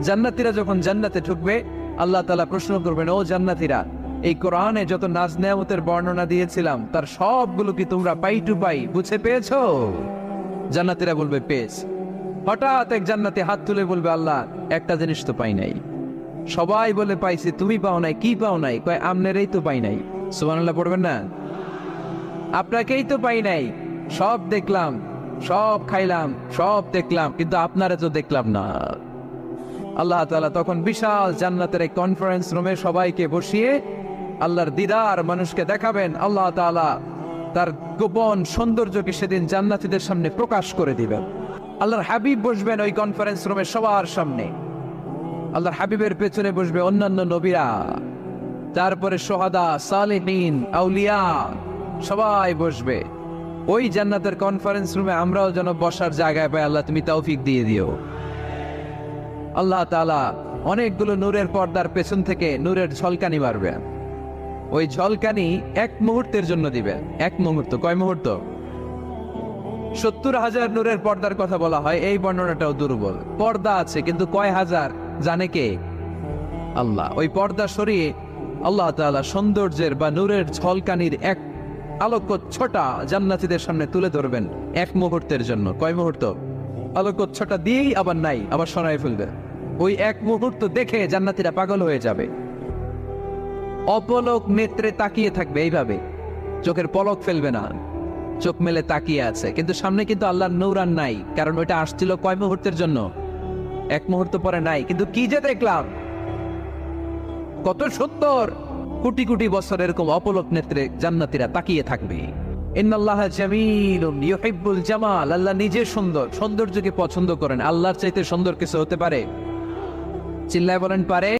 জান্নাতীরা যখন জান্নাতে ঢুকবে, আল্লাহ তাআলা প্রশ্ন করবেন, ও জান্নাতীরা, এই কোরআনে যত নাজ নেয়ামতের বর্ণনা দিয়েছিলাম তার সবগুলো কি তোমরা পাই টু পাই বুঝে পেয়েছো? জান্নাতীরা বলবে পেয়েছি। হঠাৎ এক জান্নাতি হাত তুলে বলবে, আল্লাহ একটা জিনিস তো পাই নাই। সবাই বলে পাইছি, তুমি পাও নাই, কি পাও নাই? কয় আমনেরই তো পাই নাই। সুবহানাল্লাহ পড়বেন না? আপনাকেই তো পাই নাই। সব দেখলাম, সব খাইলাম, সব দেখলাম, কিন্তু আপনারা তো দেখলাম না। আল্লাহ তাআলা তখন বিশাল জান্নাতের এক কনফারেন্স রুমে সবাইকে বসিয়ে আল্লাহর দিদার মানুষকে দেখাবেন। আল্লাহ তাআলা তার গোপন সৌন্দর্যকে সেদিন জান্নাতীদের সামনে প্রকাশ করে দিবেন। আল্লাহর হাবিব বসবেন ওই কনফারেন্স রুমে সবার সামনে। আল্লাহর হাবিবের পেছনে বসবে অন্যান্য নবীরা, তারপরে সোহাদা, সালেহিন, আউলিয়া সবাই বসবে ওই জান্নাতের কনফারেন্স রুমে। আমরাও যেন বসার জায়গায় পাই, আল্লাহ তুমি তৌফিক দিয়ে দিও। আল্লাহ তাআলা অনেকগুলো নূরের পর্দার পেছন থেকে নূরের ঝলকানি মারবে। ওই ঝলকানি এক মুহূর্তের জন্য দিবে। এক মুহূর্ত, কয় মুহূর্ত? 70,000 নূরের পর্দার কথা বলা হয়, এই বর্ণনাটাও দুর্বল। পর্দা আছে কিন্তু কয় হাজার জানে কে? আল্লাহ। ওই পর্দা সরিয়ে আল্লাহ তাআলা সৌন্দর্যের বা নূরের ঝলকানির এক আলোকচ্ছটা জান্নাতীদের সামনে তুলে ধরবেন এক মুহূর্তের জন্য। কয় মুহূর্ত? আলোকচ্ছটা দিয়েই আবার নাই, আবার সরাই ফেলবে। ওই এক মুহূর্ত দেখে জান্নাতীরা পাগল হয়ে যাবে, অপলক নেত্রে তাকিয়ে থাকবে। এইভাবে চোখের পলক ফেলবে না, চোখ মেলে তাকিয়ে আছে। কিন্তু সামনে কিন্তু আল্লাহর নূর আর নাই, কারণ ওইটা আসছিল কয় মুহূর্তের জন্য? এক মুহূর্ত পরে নাই। কিন্তু কি যে দেখলাম, কত সুন্দর! কোটি কোটি বছর এরকম অপলক নেত্রে জান্নাতীরা তাকিয়ে থাকবে। ইন্নাল্লাহা জামিলুন ইউহিব্বুল জামাল। আল্লাহ নিজে সুন্দর, সৌন্দর্যকে পছন্দ করেন। আল্লাহর চাইতে সুন্দর কিছু হতে পারে? চিল্লায় বলেন পারে?